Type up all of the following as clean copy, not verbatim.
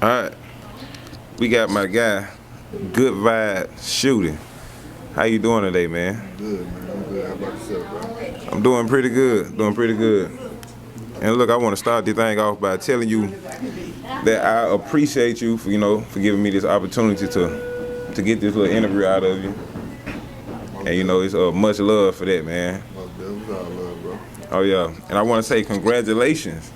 All right, we got my guy, Good Vibe Shooty. How you doing today, man? Good, man. I'm good. How about yourself, bro? I'm doing pretty good, doing pretty good. And look, I want to start this thing off by telling you that I appreciate you for, for giving me this opportunity to get this little interview out of you. And it's much love for that, man. That was all love, bro. Oh yeah, and I want to say congratulations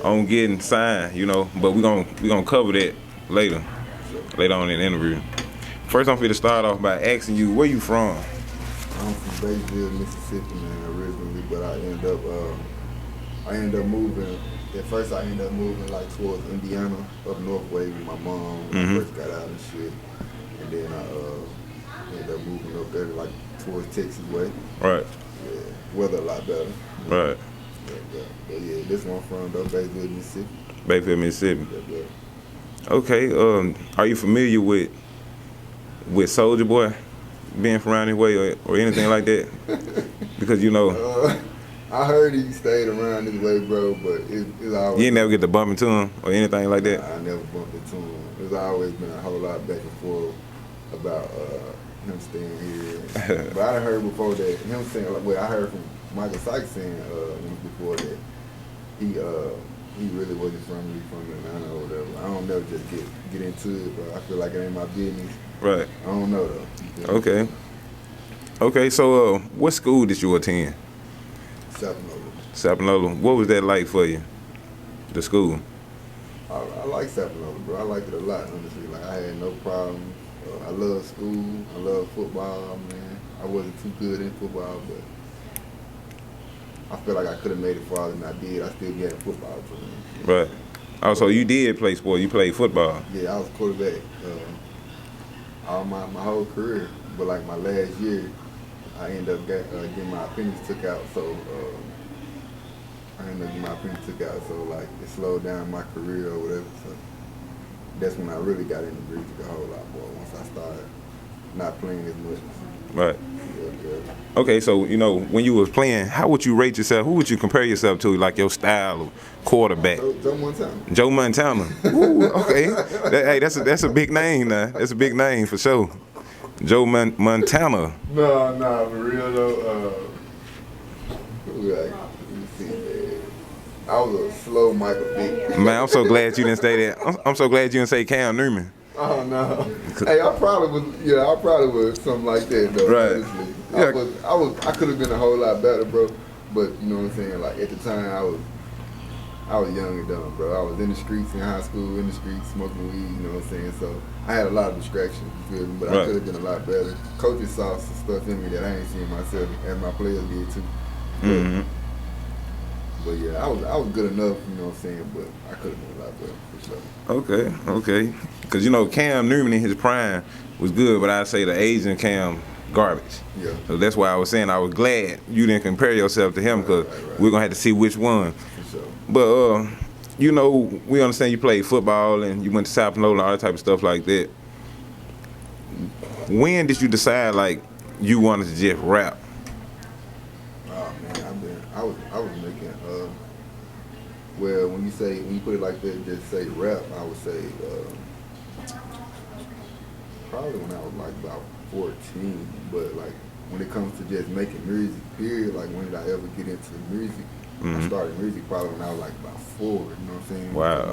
on getting signed, but we're gonna cover that later on in the interview. First, I'm going to start off by asking you, where you from? I'm from Batesville, Mississippi, man, originally, but I ended up moving. At first, I ended up moving like towards Indiana, up north way with my mom when I first got out and shit, and then I ended up moving up there like towards Texas way. Right. Yeah, weather a lot better. Right. But yeah, this one from though, Batesville, Mississippi. Batesville, Mississippi. Yeah. Okay. Are you familiar with Soulja Boy being from around this way or anything like that? Because I heard he stayed around this way, bro, but it's always... You ain't never get to bump into him or anything like that? Nah, I never bumped into him. There's always been a whole lot back and forth about him staying here. But I heard before that, him saying, I heard from Michael Sykes saying before that he really wasn't from Atlanta or whatever. I don't never just get into it, but I feel like it ain't my business. Right. I don't know though. Okay. Okay, so what school did you attend? Sapanola. Sapanola. What was that like for you, the school? I like Sapanola, bro. I liked it a lot, honestly. Like, I had no problem. I love school. I love football, man. I wasn't too good in football, but I feel like I could have made it farther than I did. I still be at a football team. Right. Oh, so you did play sport. You played football. Yeah, I was quarterback all my whole career. But like my last year, I ended up getting my appendix took out. So like it slowed down my career or whatever. So that's when I really got into music a whole lot more. Once I started not playing as much. Right. Yeah. Okay, so when you was playing, how would you rate yourself? Who would you compare yourself to, like your style of quarterback? Joe Montana. Joe Montana. Ooh, okay. Hey, that's a big name now. That's a big name for sure. Joe Montana. No, for real though. Let me see, man. I was a slow Michael Vick. Man, I'm so glad you didn't say that. I'm so glad you didn't say Cam Newman. Oh no. Hey, I probably was something like that though. Right. Honestly. I could have been a whole lot better, bro. But you know what I'm saying? Like at the time I was young and dumb, bro. I was in the streets in high school, in the streets smoking weed, you know what I'm saying? So I had a lot of distractions, you feel me? But I could have been a lot better. Coaches saw some stuff in me that I ain't seen myself, and my players did too. But yeah, I was good enough, you know what I'm saying? But I could have been a lot better, for sure. Okay. Because, Cam Newman in his prime was good, but I'd say the Asian Cam, garbage. Yeah. So that's why I was saying I was glad you didn't compare yourself to him, because we're going to have to see which one. For sure. But, we understand you played football and you went to Sapanola and all that type of stuff like that. When did you decide, like, you wanted to just rap? Oh, man, I was making, well, when you put it like that, just say rap, I would say, probably when I was like about 14, but like when it comes to just making music, period, like when did I ever get into music? I started music probably when I was like about 4, you know what I'm saying? Wow.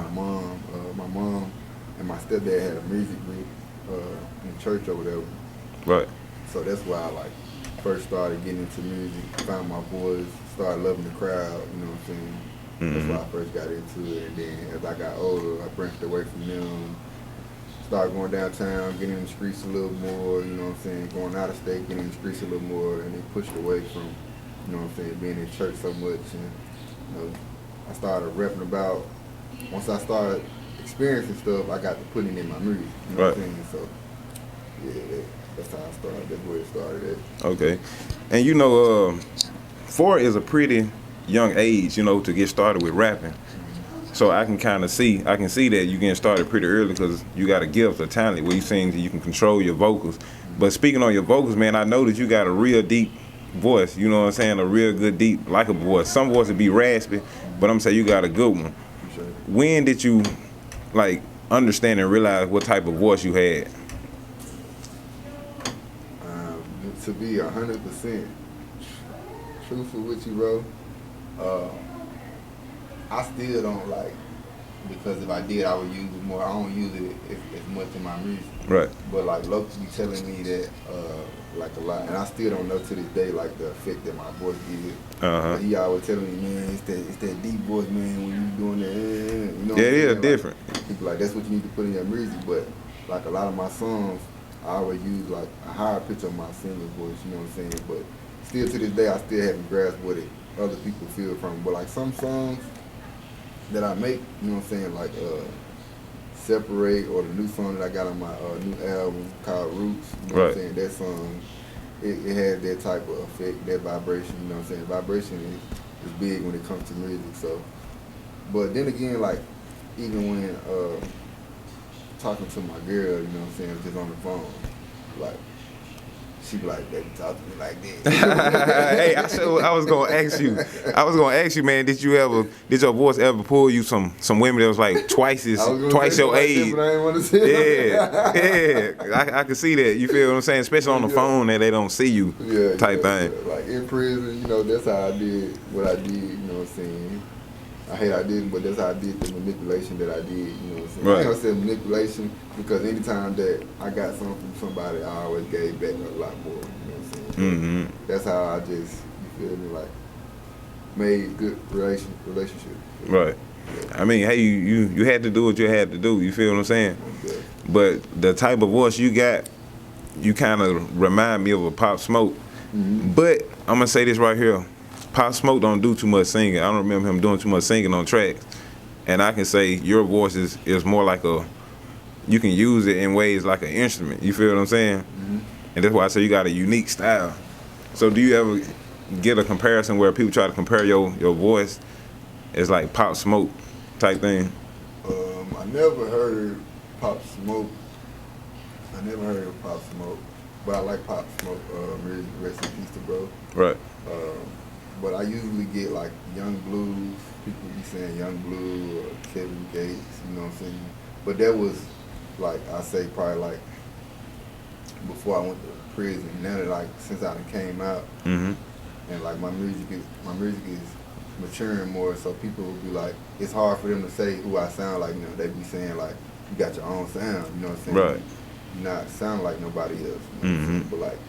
My mom and my stepdad had a music group in church or whatever. Right. So that's why I like first started getting into music, found my voice, started loving the crowd, you know what I'm saying? That's why I first got into it, and then as I got older, I branched away from them, started going downtown, getting in the streets a little more, you know what I'm saying, going out of state, getting in the streets a little more, and then pushed away from, you know what I'm saying, being in church so much, and I started rapping about, once I started experiencing stuff, I got to putting in my music, you know what I'm saying, so yeah, that's how I started, that's where it started at. Okay. And 4 is a pretty young age, to get started with rapping. So I can see that you getting started pretty early because you got a gift, a talent where you sing and you can control your vocals. But speaking on your vocals, man, I know that you got a real deep voice, you know what I'm saying, a real good deep, like a voice. Some voices be raspy, but I'm saying you got a good one. When did you, like, understand and realize what type of voice you had? To be 100% truthful with you, bro, I still don't like, because if I did, I would use it more. I don't use it as much in my music. Right. But like Loki be telling me that like a lot, and I still don't know to this day like the effect that my voice gives. But he always telling me, man, it's that deep voice, man, when you doing that, you know. Yeah, it is like, different. People like, that's what you need to put in your music. But like a lot of my songs, I always use like a higher pitch of my singer voice, you know what I'm saying? But still to this day, I still haven't grasped what other people feel from. But like some songs that I make, you know what I'm saying, like Separate, or the new song that I got on my new album called Roots, you know what I'm saying? That song, it has that type of effect, that vibration, you know what I'm saying? Vibration is big when it comes to music. So, but then again, like even when talking to my girl, you know what I'm saying, just on the phone, like she be like, baby, talk to me like this. Hey, I was gonna ask you, man, did your voice ever pull you some women that was like twice your age? But I ain't want to say I can see that. You feel what I'm saying? Especially on the phone, that they don't see you, type thing. Yeah. Like in prison, you know, that's how I did what I did. You know what I'm saying? I hate I didn't, but that's how I did the manipulation that I did. You know what I'm saying? Right. I ain't gonna say manipulation, because anytime that I got something from somebody, I always gave back a lot more. You know what I'm saying? Mm-hmm. That's how I just, you feel me, like made good relationship. Right. Yeah. I mean, hey, you had to do what you had to do. You feel what I'm saying? Yeah. But the type of voice you got, you kind of remind me of a Pop Smoke. Mm-hmm. But I'm gonna say this right here. Pop Smoke don't do too much singing. I don't remember him doing too much singing on tracks. And I can say your voice is more like you can use it in ways like an instrument. You feel what I'm saying? Mm-hmm. And that's why I say you got a unique style. So do you ever get a comparison where people try to compare your voice as like Pop Smoke type thing? I never heard Pop Smoke. I never heard of Pop Smoke, but I like Pop Smoke music. Rest in peace to bro. Right. But I usually get like Young Blues. People be saying Young Blue or Kevin Gates, you know what I'm saying? But that was like, I say probably like before I went to prison. Now that like since I done came out, Mm-hmm. and like my music is maturing more, so people will be like, it's hard for them to say who I sound like. You know, they be saying like, you got your own sound. You know what I'm saying? Right. You not sound like nobody else. You know what I'm Mm-hmm. saying? But like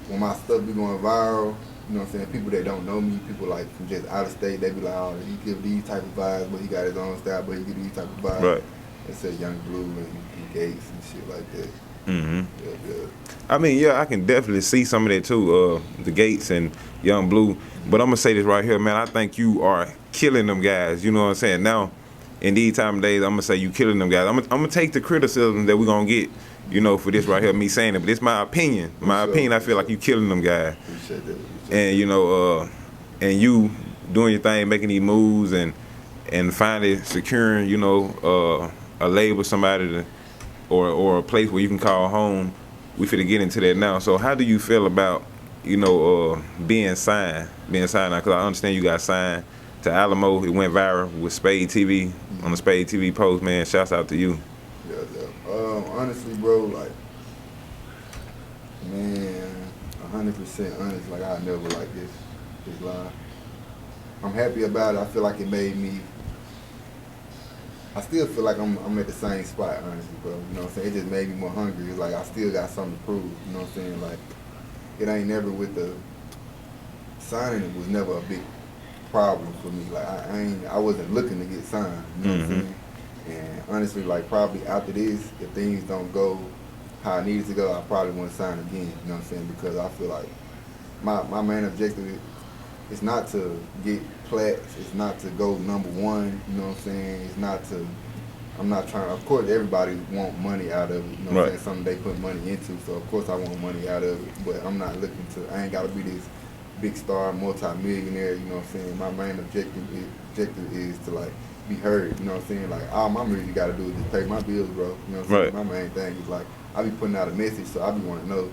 when my stuff be going viral, you know what I'm saying, people that don't know me, people like from just out of state, they be like, oh, he give these type of vibes, but he got his own style, but he give these type of vibes. Right. They say Young Blue and Gates and shit like that. Mm-hmm. Yeah. I mean, yeah, I can definitely see some of that too, the Gates and Young Blue. But I'm gonna say this right here, man. I think you are killing them guys. You know what I'm saying? Now, in these time of days, I'm gonna say you killing them guys. I'm gonna take the criticism that we're gonna get, you know, for this right here, me saying it. But it's my opinion. I feel like you killing them guys. Appreciate that. And you know, and you doing your thing, making these moves, and finally securing, you know, a label, somebody to, or a place where you can call home. We finna get into that now. So how do you feel about, you know, being signed now? Because I understand you got signed to Alamo. It went viral with Spade TV, on the Spade TV post, man. Shouts out to you. Yeah. Honestly, bro, like, man, 100% honest. Like, I never like this line. I'm happy about it. I feel like it made me. I still feel like I'm at the same spot, honestly, bro. You know what I'm saying? It just made me more hungry. It's like I still got something to prove. You know what I'm saying? Like, it ain't never with the signing. It was never a big problem for me. Like I wasn't looking to get signed. You know what I'm saying? And honestly, like probably after this, if things don't go how I needed to go, I probably want to sign again. You know what I'm saying? Because I feel like my main objective is not to get plats. It's not to go number one. You know what I'm saying? It's not to. I'm not trying. Of course, everybody want money out of it. You know what I'm saying? Something they put money into. So of course, I want money out of it. But I'm not looking to. I ain't got to be this big star, multi-millionaire. You know what I'm saying? My main objective is to like be heard. You know what I'm saying? Like all my music got to do is just pay my bills, bro. You know what I'm saying? My main thing is like I be putting out a message, so I be wanting to know,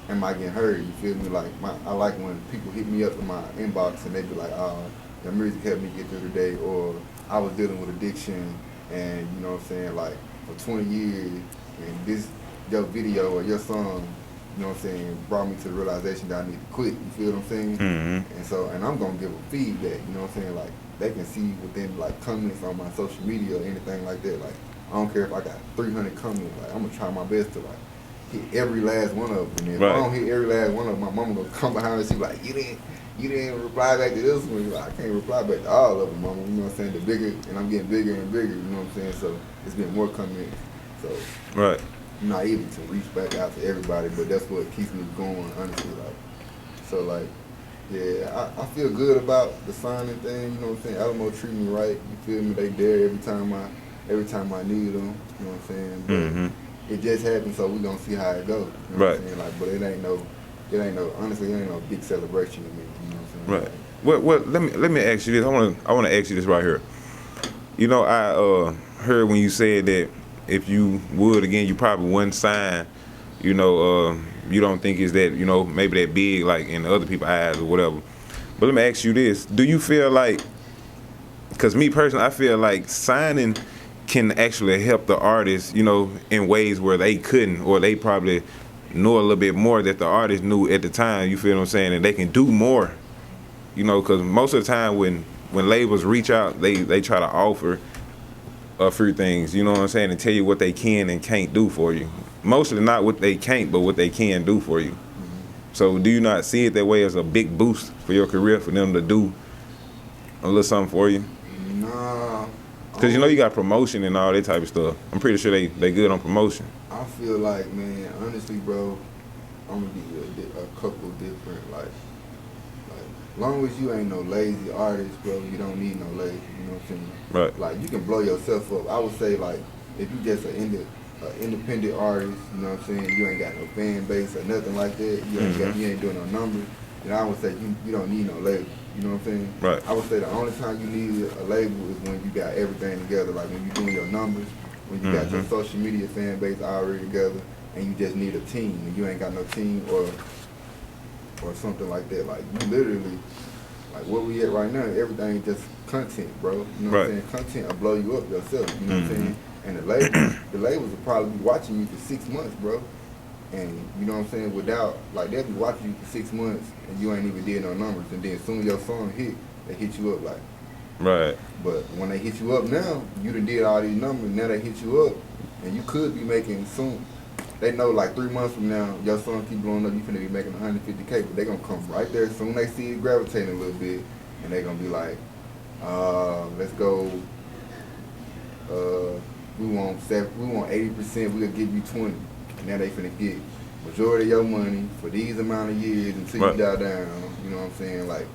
am I getting heard? You feel me? Like I like when people hit me up in my inbox and they be like, oh, your music helped me get through the day, or I was dealing with addiction and you know what I'm saying, like for 20 years, and this your video or your song, you know what I'm saying, brought me to the realization that I need to quit. You feel what I'm saying? And so, and I'm gonna give a feedback. You know what I'm saying? Like they can see within like comments on my social media or anything like that. Like I don't care if I got 300 comments. Like I'm gonna try my best to like hit every last one of them. And if I don't hit every last one of them, my mama gonna come behind and she like, you didn't reply back to this one. Like, I can't reply back to all of them, mama. You know what I'm saying? The bigger, and I'm getting bigger and bigger. You know what I'm saying? So it's been more comments. So I'm not able to reach back out to everybody, but that's what keeps me going, honestly. Like, so like, yeah, I feel good about the signing thing. You know what I'm saying? Alamo treat me right. You feel me? They there every time I need them. You know what I'm saying? But it just happened, so we gonna see how it goes. You know what I'm saying? Like, but it ain't no. Honestly, it ain't no big celebration to me. You know what I'm saying? Right. Well, let me ask you this. I want to ask you this right here. You know, I heard when you said that if you would again, you probably wouldn't sign. You know, you don't think it's that, you know, maybe that big like in other people's eyes or whatever. But let me ask you this: do you feel like? Because me personally, I feel like signing can actually help the artist, you know, in ways where they couldn't, or they probably know a little bit more that the artist knew at the time. You feel what I'm saying? And they can do more. You know, because most of the time when labels reach out, they try to offer a few things, you know what I'm saying, and tell you what they can and can't do for you. Mostly not what they can't, but what they can do for you. So do you not see it that way as a big boost for your career, for them to do a little something for you? Nah. Because you know you got promotion and all that type of stuff. I'm pretty sure they good on promotion. I feel like, man, honestly, bro, I'm gonna give you a couple different, like, long as you ain't no lazy artist, bro, you don't need no lazy, you know what I'm saying? Right. Like, you can blow yourself up. I would say, like, if you just an independent artist, you know what I'm saying, you ain't got no fan base or nothing like that, you ain't doing no numbers, then I would say you don't need no label, you know what I'm saying? Right. I would say the only time you need a label is when you got everything together, like when you're doing your numbers, when you got your social media fan base already together, and you just need a team, and you ain't got no team or something like that. Like, you literally, like where we at right now, everything just content, bro. You know what I'm saying? Content will blow you up yourself, you know what I'm saying? And the labels will probably be watching you for 6 months, bro. And you know what I'm saying? Without, like, they'll be watching you for 6 months and you ain't even did no numbers. And then as soon as your song hit, they hit you up like. Right. But when they hit you up now, you done did all these numbers, now they hit you up, and you could be making soon. They know like 3 months from now, your song keep blowing up, you finna be making 150K, but they gonna come right there soon they see it gravitating a little bit, and they gonna be like, let's go, we want 80%, we'll give you 20. Now they finna get majority of your money for these amount of years until you die down, you know what I'm saying? Like,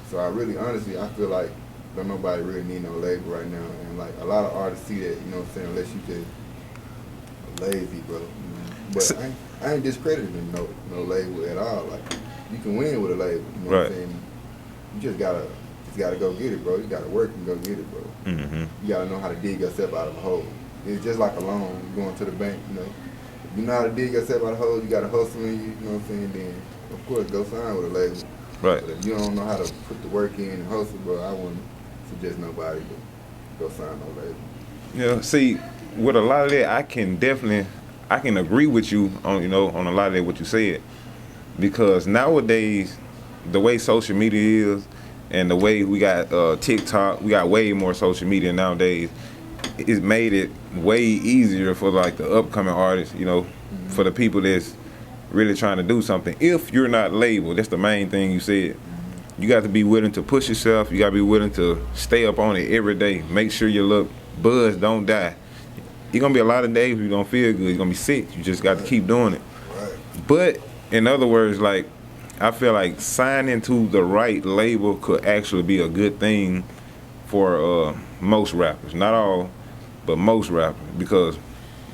so I really, honestly, I feel like don't nobody really need no label right now, and like a lot of artists see that, you know what I'm saying, unless you just lazy, bro. But I ain't discrediting no label at all. Like, you can win with a label, you know what I'm saying? You just gotta go get it, bro. You gotta work and go get it, bro. You gotta know how to dig yourself out of a hole. It's just like a loan, you going to the bank, you know. If you know how to dig yourself out of a hole, you got to hustle in you know what I'm saying, then of course go sign with a label. Right. But if you don't know how to put the work in and hustle, bro, I wouldn't suggest nobody to go sign no label. Yeah, see, with a lot of that, I can agree with you on, you know, on a lot of that what you said, because nowadays the way social media is and the way we got TikTok, we got way more social media nowadays. It's made it way easier for like the upcoming artists, you know, for the people that's really trying to do something. If you're not labeled, that's the main thing you said. You got to be willing to push yourself. You got to be willing to stay up on it every day. Make sure your little buzz don't die. You're going to be a lot of days where you're going to feel good. You're going to be sick. You just got to keep doing it. But in other words, like, I feel like signing to the right label could actually be a good thing for most rappers. Not all, but most rappers, because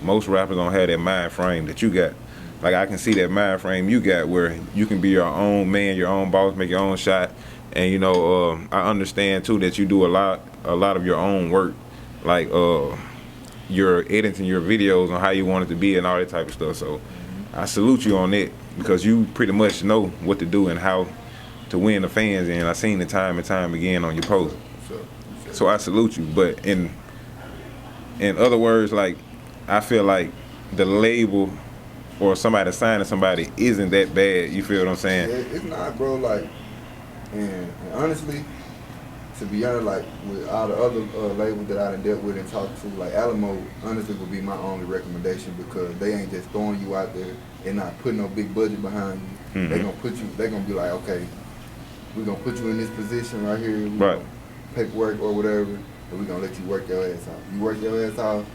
most rappers don't have that mind frame that you got. Like, I can see that mind frame you got where you can be your own man, your own boss, make your own shot. And, you know, I understand, too, that you do a lot of your own work. Like, you're editing your videos on how you want it to be and all that type of stuff. So I salute you on that, because you pretty much know what to do and how to win the fans. And I've seen it time and time again on your posts. So I salute you. But In other words, like, I feel like the label or somebody signing somebody isn't that bad. You feel what I'm saying? Yeah, it's not, bro. Like, and honestly, to be honest, like with all the other labels that I done dealt with and talked to, like Alamo, honestly, would be my only recommendation because they ain't just throwing you out there and not putting no big budget behind you. Mm-hmm. They gonna put you. They gonna be like, okay, we're gonna put you in this position right here. Right. Paperwork or whatever, and we're gonna let you work your ass off. You work your ass off,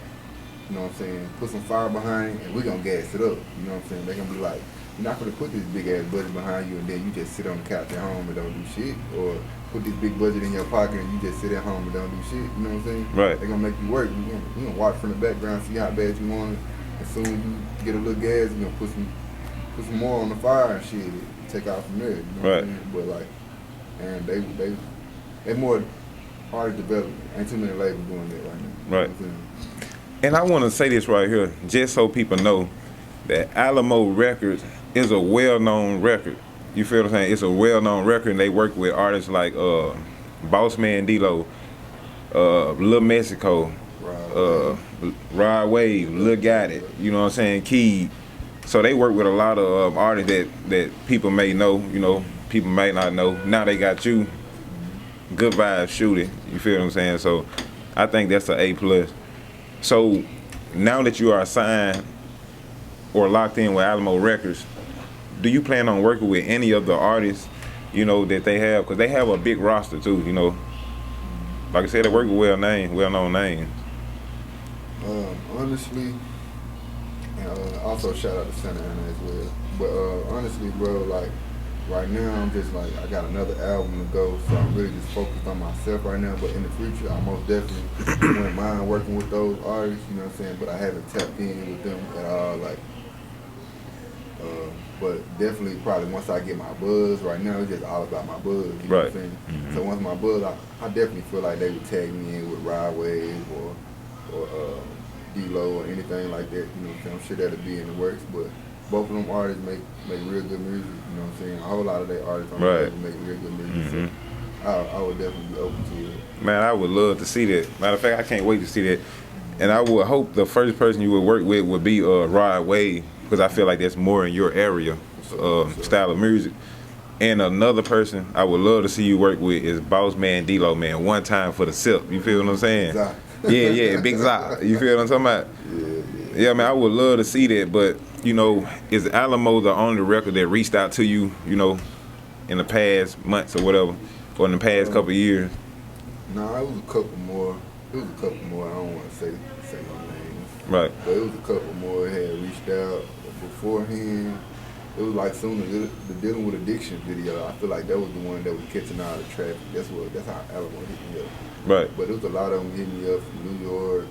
you know what I'm saying, put some fire behind it, and we're gonna gas it up. You know what I'm saying? They're gonna be like, you're not gonna put this big ass budget behind you and then you just sit on the couch at home and don't do shit, or put this big budget in your pocket and you just sit at home and don't do shit. You know what I'm saying? Right. They're gonna make you work. You're gonna watch from the background, see how bad you want it. As soon as you get a little gas, you're gonna put some more on the fire and shit. Take off from there. You know what I'm saying? But like, and they more artist development. Ain't too many labels doing that right now. Right. And I want to say this right here, just so people know that Alamo Records is a well-known record. You feel what I'm saying? It's a well-known record, and they work with artists like Bossman D-Lo, Lil Mexico, Rod Wave, Lil Got It, you know what I'm saying, Key. So they work with a lot of artists that people may know, you know, people may not know. Now they got you, good vibes, Shooty, you feel what I'm saying? So I think that's an A+. So now that you are signed or locked in with Alamo Records, do you plan on working with any of the artists, you know, that they have? Because they have a big roster too, you know. Like I said, they work with well-known names. Honestly, and also shout out to Santa Ana as well. But honestly, bro, like right now I'm just like, I got another album to go, so I'm really just focused on myself right now. But in the future, I most definitely wouldn't mind working with those artists, you know what I'm saying? But I haven't tapped in with them at all, like. But definitely, probably once I get my buzz, right now it's just all about my buzz. You know what I'm saying? Mm-hmm. So once my buzz, I definitely feel like they would tag me in with Rod Wave or D-Lo or anything like that. You know what I'm saying? I'm sure that'll be in the works. But both of them artists make real good music. You know what I'm saying? A whole lot of their artists on the make real good music. Mm-hmm. So I would definitely be open to it. Man, I would love to see that. Matter of fact, I can't wait to see that. And I would hope the first person you would work with would be Rod Wave, because I feel like that's more in your area, style of music. And another person I would love to see you work with is Bossman D-Lo, man. One time for the sip. You feel what I'm saying? Yeah, Big Zop. You feel what I'm talking about? Yeah, man, I would love to see that. But, you know, is Alamo the only record that reached out to you, you know, in the past months or whatever, or in the past couple of years? Nah, it was a couple more. I don't want to say no names. Right. But it was a couple more that had reached out beforehand. It was like soon as the Dealing with Addiction video, I feel like that was the one that was catching all the traffic. That's how Alamo hit me up. Right. But it was a lot of them hitting me up from New York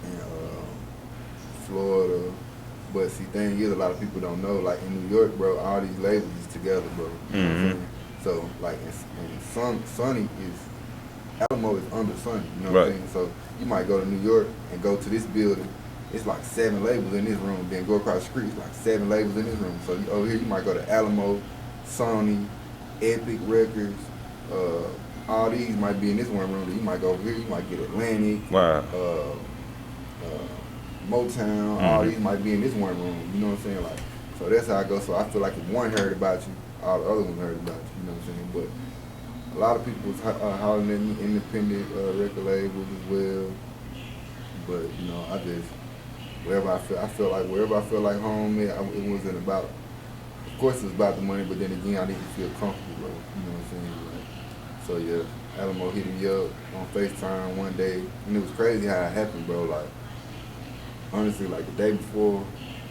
and Florida. But see, thing is, a lot of people don't know, like in New York, bro, all these labels is together, bro. You know what I'm saying? So, like, and Sonny is, Alamo is under Sonny, you know what I'm saying? So you might go to New York and go to this building, it's like 7 labels in this room. Then go across the street, it's like 7 labels in this room. So over here, you might go to Alamo, Sony, Epic Records. All these might be in this one room. Then you might go over here, you might get Atlantic, Motown. All these might be in this one room. You know what I'm saying? Like, so that's how I go. So I feel like if one heard about you, all the other ones heard about you. You know what I'm saying? But a lot of people was hollering at me, independent record labels as well. But you know, I just wherever I felt like home. It wasn't about. Of course, it was about the money, but then again, I need to feel comfortable, bro. You know what I'm saying? Like, so yeah, Alamo hit me up on FaceTime one day, and it was crazy how it happened, bro. Like honestly, like the day before,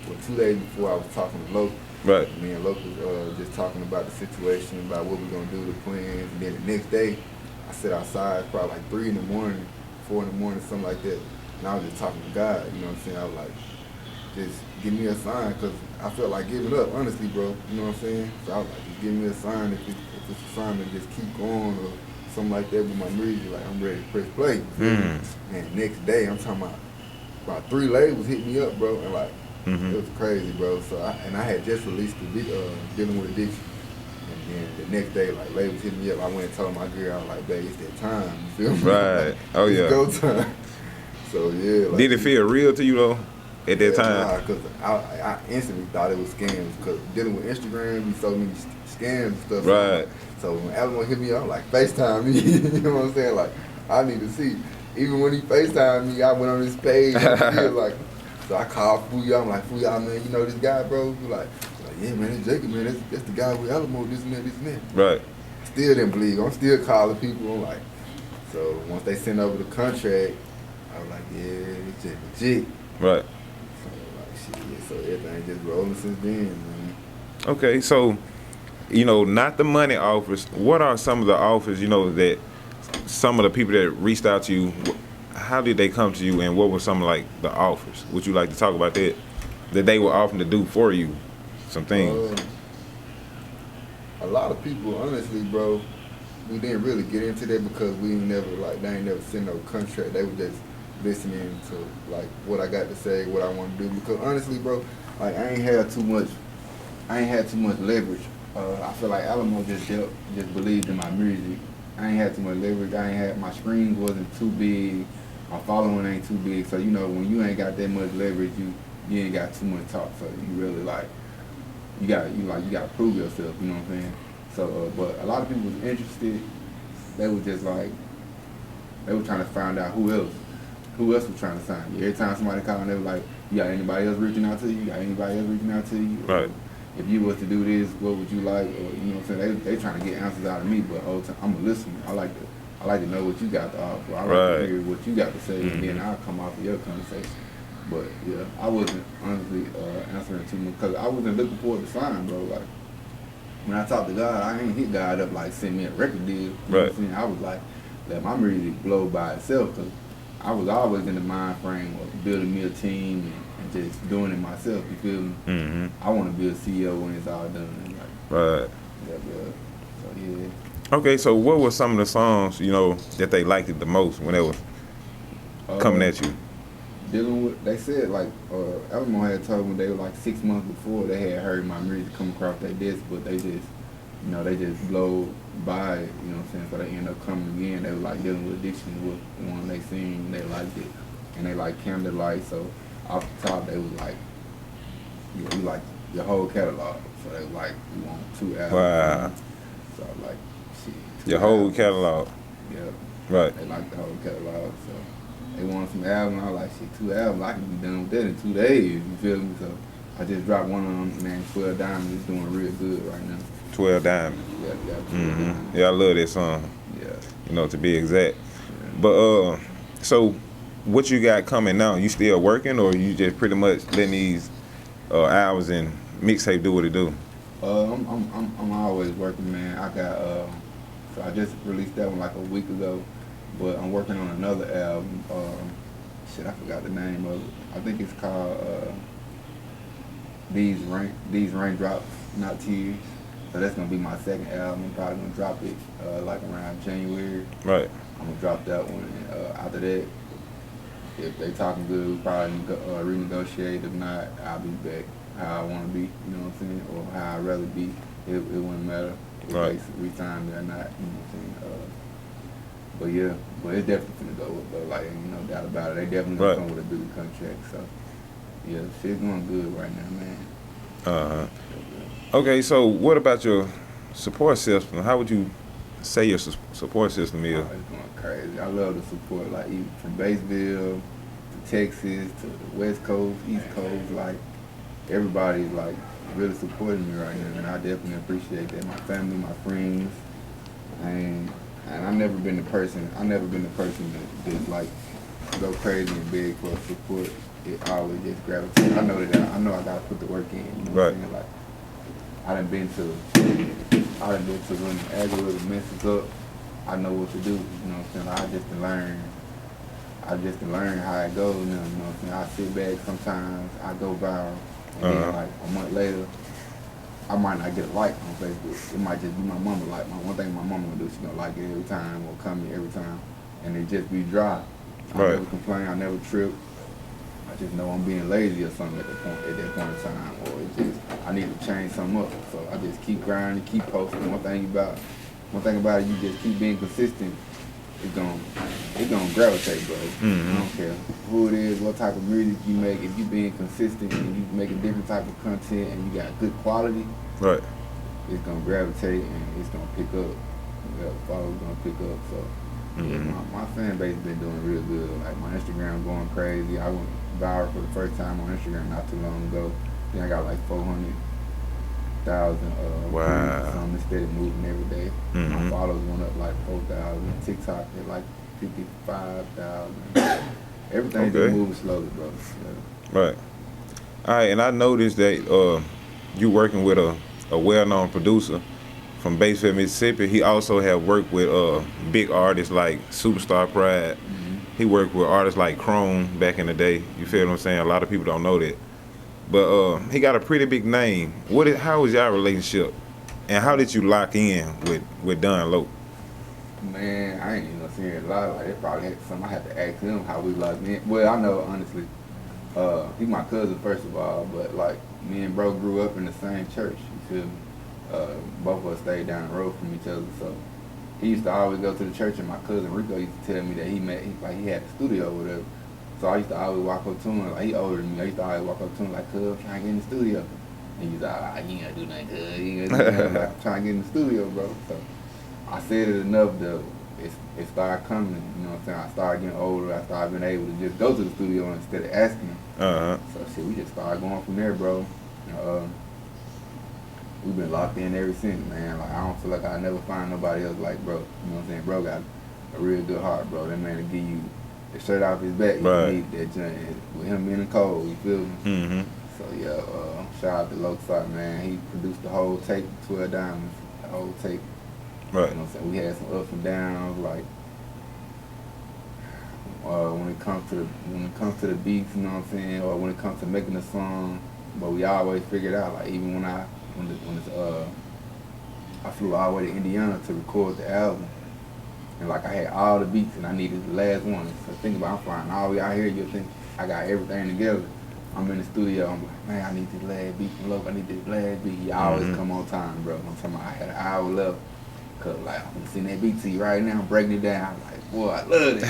or 2 days before, I was talking to Loke. Right. Me and Loke was just talking about the situation, about what we're gonna do, the plans, and then the next day, I sat outside probably like 3 in the morning, 4 in the morning, something like that, and I was just talking to God. You know what I'm saying? I was like, just give me a sign, because I felt like giving up, honestly, bro. You know what I'm saying? So I was like, just give me a sign if it's a sign to just keep going or something like that with my music. Like, I'm ready to press play. And next day, I'm talking about 3 labels hit me up, bro, and like, it was crazy, bro. So I had just released the Dealing with Addiction, and then the next day, like, labels hit me up. I went and told my girl, I was like, babe, it's that time. You feel me? Right. Oh yeah. It's go time. So yeah. Like, Did it feel real to you though at that time? Nah, cause I instantly thought it was scams. Cause dealing with Instagram, be so many scams and stuff. Right. So when Alamo hit me up, I'm like, FaceTime me. You know what I'm saying? Like, I need to see. Even when he FaceTimed me, I went on his page. And still like, so I called Fouya. I'm like, Fouya, man, you know this guy, bro? He like, yeah, man, it's Jacob, man. That's the guy with Alamo, this and that, this and that. Right. Still didn't believe. I'm still calling people. I'm like, so once they sent over the contract, I was like, yeah, it's just legit. Right. So like, shit, yeah, so everything just rolling since then, man. Okay, so, you know, not the money offers. What are some of the offers, you know, that some of the people that reached out to you, how did they come to you, and what were some of, like, the offers? Would you like to talk about that? That they were offering to do for you, some things. A lot of people, honestly, bro, we didn't really get into that because we ain't never, like, they ain't never sent no contract. They were just listening to, like, what I got to say, what I want to do. Because, honestly, bro, like, I ain't had too much leverage. I feel like Alamo just believed in my music. I ain't had too much leverage. My screens wasn't too big. My following ain't too big. So, you know, when you ain't got that much leverage, you ain't got too much talk. So you really, like, you gotta prove yourself, you know what I'm saying? So, but a lot of people was interested. They was just like, they were trying to find out who else was trying to sign you. Every time somebody called, they were like, you got anybody else reaching out to you? You got anybody else reaching out to you? Right. If you was to do this, what would you like? Or, you know what I'm saying? They trying to get answers out of me, but whole time, I'm a listener. I like to know what you got to offer. I like to hear what you got to say, and then I'll come off of your conversation. But yeah, I wasn't honestly answering too much because I wasn't looking forward to sign, bro. Like when I talked to God, I ain't hit God up like send me a record deal. You know what I'm saying? I was like, let my music blow by itself because I was always in the mind frame of building me a team and just doing it myself. You feel me? Mm-hmm. I want to be a CEO when it's all done. Like, Right. yeah, bro. So yeah. Okay, so what were some of the songs, you know, that they liked it the most when they was coming at you? Dealing with, they said like, Alamo had told me they were like 6 months before they had heard my music come across their desk, but they just, you know, they just blow by it, you know what I'm saying? So they end up coming again. They were like dealing with addiction with one they seen, they liked it, and they like Candlelight. So off the top, they was like, you know, we like your whole catalog. So they was like, we want 2 albums. Wow. So I was like, shit. Your whole catalog. Yeah. Right. They liked the whole catalog. So they wanted some albums. I was like, shit, 2 albums. I can be done with that in 2 days. You feel me? So I just dropped one of them, man, 12 Diamonds. It's doing real good right now. 12 Diamonds. Yeah, 12 Mm-hmm. Yeah, I love that song. Yeah. You know, to be exact. Yeah. But so what you got coming now? You still working, or you just pretty much letting these hours and mixtape do what it do? I'm always working, man. I got so I just released that one like a week ago, but I'm working on another album. Shit, I forgot the name of it. I think it's called These Raindrops, Not Tears. So that's gonna be my second album. I'm probably gonna drop it like around January. Right. I'm gonna drop that one. And, after that, if they talking good, we'll probably renegotiate. If not, I'll be back how I want to be. You know what I'm saying? Or how I'd rather be. It wouldn't matter if Right. they resign me or not. You know what I'm saying? But yeah, but it's definitely gonna go with, like, ain't no doubt about it. They definitely gonna come with a bigger contract. So yeah, shit's going good right now, man. Uh-huh. Okay, so what about your support system? How would you say your support system is? Oh, it's going crazy. I love the support, like even from Batesville to Texas to the West Coast, East Coast. Like everybody's like really supporting me right now, and I definitely appreciate that. My family, my friends, and I've never been the person. That just like go crazy and beg for support. It always just gravitates. I know I gotta put the work in. You know what I'm saying? Like I done been to when the algorithm messes up. I know what to do. You know what I'm saying? Like, I just learn how it goes. You know what I'm saying? I sit back sometimes. I go viral, and then like a month later, I might not get a like on Facebook. It might just be my mama like. One thing my mama gonna do, she gonna like it every time or comment every time, and it just be dry. I never complain. I never trip. I just know I'm being lazy or something at that point in time, or it just I need to change something up. So I just keep grinding, keep posting. One thing about it, you just keep being consistent. It's gonna gravitate, bro. I don't care who it is, what type of music you make. If you being consistent and you making different type of content and you got good quality, Right. it's gonna gravitate and it's gonna pick up. The followers gonna pick up. So yeah, my fan base been doing real good. Like my Instagram going crazy. I went viral for the first time on Instagram not too long ago. Then I got like 400,000 wow. views. So I'm steady moving every day. My followers went up like 4,000. TikTok at like 55,000. Everything's been moving slowly, bro. Yeah. Right. All right, and I noticed that you working with a well-known producer from Batesville, Mississippi. He also have worked with big artists like SuperStar Pride. He worked with artists like Chrome back in the day. You feel what I'm saying? A lot of people don't know that. But he got a pretty big name. How was y'all relationship? And how did you lock in with Don Loc? Man, I ain't even gonna say a lot. Like, it probably had something I had to ask him how we locked in. Well, I know, honestly. He's my cousin, first of all, but like, me and bro grew up in the same church, you feel me? Both of us stayed down the road from each other, so he used to always go to the church, and my cousin Rico used to tell me that he had a studio or whatever. So I used to always walk up to him, like, he older than me. I used to always walk up to him like, "Cuz, I'm trying to get in the studio." And he was like, "You ain't gotta do nothing, cuz. You ain't gotta do nothing." Like, I'm trying to get in the studio, bro. So I said it enough that it started coming. You know what I'm saying? I started getting older. I started being able to just go to the studio instead of asking him. So shit, we just started going from there, bro. We've been locked in ever since, man. Like, I don't feel like I never find nobody else like bro. You know what I'm saying? Bro got a real good heart, bro. That man will give you the shirt off his back. Right. You need that joint with him being cold. You feel me? So yeah, shout out to Locstar, man. He produced the whole tape, 12 Diamonds, the whole tape. Right. You know what I'm saying? We had some ups and downs, like when it comes to the beats, you know what I'm saying, or when it comes to making a song. But we always figured out, like, even when I flew all the way to Indiana to record the album, and like I had all the beats and I needed the last one. So think about, I'm flying all the way out here, you think I got everything together. I'm in the studio, I'm like, man, I need this last beat from Loc, I need this last beat. He always come on time, bro. I'm talking about I had an hour left. Cause like, I'm sending that beat to you right now, I'm breaking it down. I'm like, boy, I love it.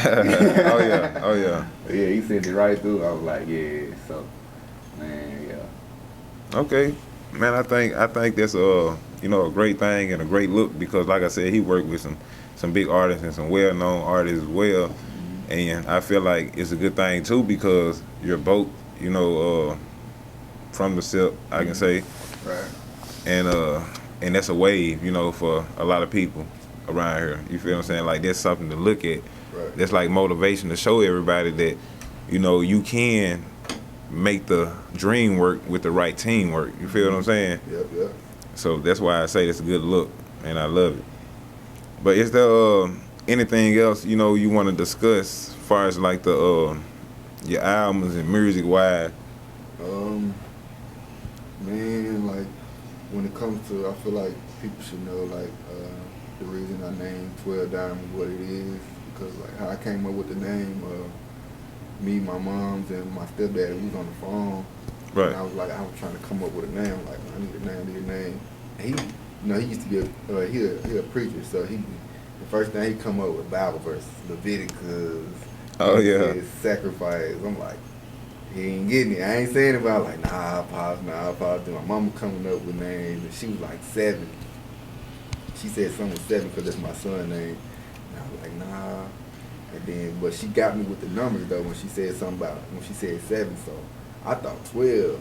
Oh yeah. Yeah, he sent it right through. I was like, yeah. So, man, yeah. Okay, man. I think that's a great thing and a great look, because like I said, he worked with some big artists and some well-known artists as well, and I feel like it's a good thing too, because you're both from the SIP, I can say, Right. And that's a wave, for a lot of people around here. You feel what I'm saying? Like, that's something to look at. Right. That's like motivation to show everybody that, you can make the dream work with the right teamwork. You feel what I'm saying? Yep. So that's why I say it's a good look, and I love it. But is there anything else, you want to discuss as far as like the your albums and music wise? Man, like, when it comes to, I feel like people should know, like, the reason I named 12 Diamonds what it is, because like how I came up with the name, me, my mom's, and my stepdad, we was on the phone. Right. And I was trying to come up with a name. Like, I need a name. And he used to be he a preacher, so the first thing he come up with Bible verses, Leviticus. Oh yeah. Sacrifice. I'm like, he ain't getting it. I ain't saying it, but I was like, nah, Pops. Then my mama coming up with names, and she was like 7. She said something with 7 because that's my son's name. And I was like, nah. And then, but she got me with the numbers though when she said 7. So I thought 12.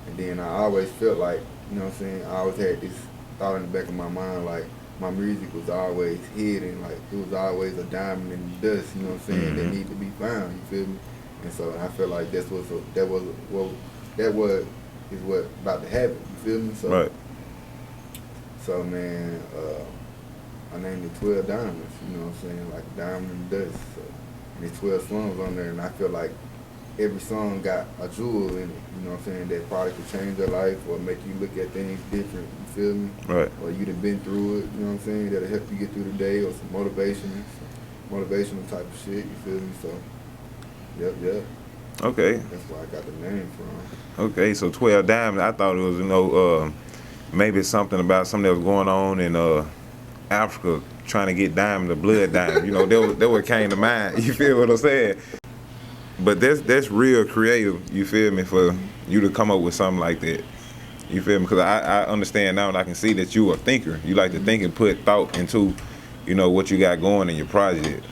And then I always felt like, you know what I'm saying, I always had this thought in the back of my mind, like, my music was always hidden, like, it was always a diamond in the dust, you know what I'm saying, that need to be found, you feel me? And so I feel like that was about to happen, you feel me? So, right. So man, I named it 12 Diamonds, you know what I'm saying, like a diamond in the dust. So, and there's 12 songs on there, and I feel like every song got a jewel in it, you know what I'm saying, that probably could change your life or make you look at things different, you feel me? Right. Or you'd have been through it, you know what I'm saying, that'll help you get through the day, or some motivational type of shit, you feel me? So, yep. Okay. That's where I got the name from. Okay, so 12 Diamonds, I thought it was, maybe something about something that was going on in Africa, trying to get diamond, the blood diamond. That what came to mind. You feel what I'm saying? But that's real creative. You feel me? For you to come up with something like that. You feel me? Because I understand now and I can see that you a thinker. You like to think and put thought into, what you got going in your project.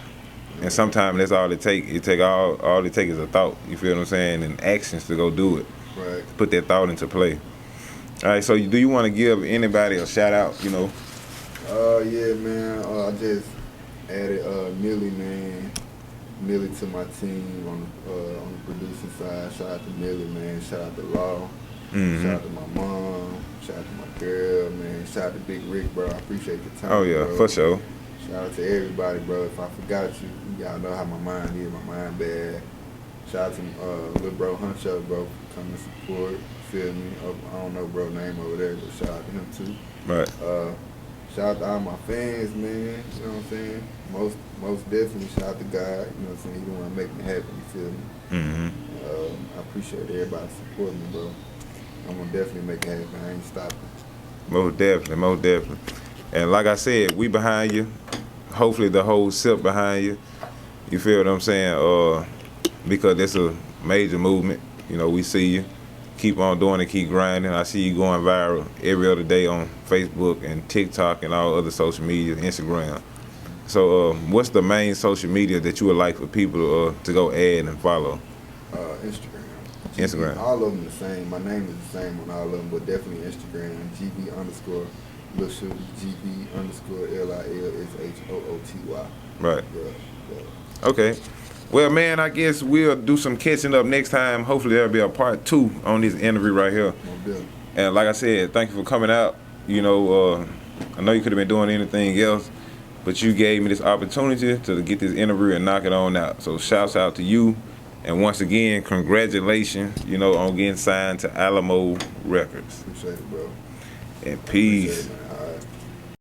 And sometimes that's all it take. All it take is a thought. You feel what I'm saying? And actions to go do it. Right. Put that thought into play. All right. So do you want to give anybody a shout out? Yeah, man. I just added Millie, man. Millie to my team on the producing side. Shout out to Millie, man. Shout out to Law. Shout out to my mom. Shout out to my girl, man. Shout out to Big Rick, bro. I appreciate the time. Oh yeah, bro. for sure. Shout out to everybody, bro. If I forgot you, y'all know how my mind is. My mind bad. Shout out to little bro Huncho, bro, for coming to support. Feel me? I don't know bro name over there, but shout out to him too. Right. Shout out to all my fans, man. You know what I'm saying? Most definitely shout out to God. You know what I'm saying? He the one make me happy. You feel me? I appreciate everybody supporting me, bro. I'm gonna definitely make it happen. I ain't stopping. Most definitely. And like I said, we behind you. Hopefully the whole SIP behind you. You feel what I'm saying? Because it's a major movement. We see you. Keep on doing it, keep grinding. I see you going viral every other day on Facebook and TikTok and all other social media, Instagram. So what's the main social media that you would like for people to go add and follow? Instagram. Instagram. All of them the same. My name is the same on all of them, but definitely Instagram. GB_ Lil Shooty, GB_ LILSHOOTY. Right. Yeah. Okay. Well, man, I guess we'll do some catching up next time. Hopefully there'll be a part 2 on this interview right here. And like I said, thank you for coming out. I know you could have been doing anything else, but you gave me this opportunity to get this interview and knock it on out. So shouts out to you. And once again, congratulations, on getting signed to Alamo Records. Appreciate it, bro. And peace.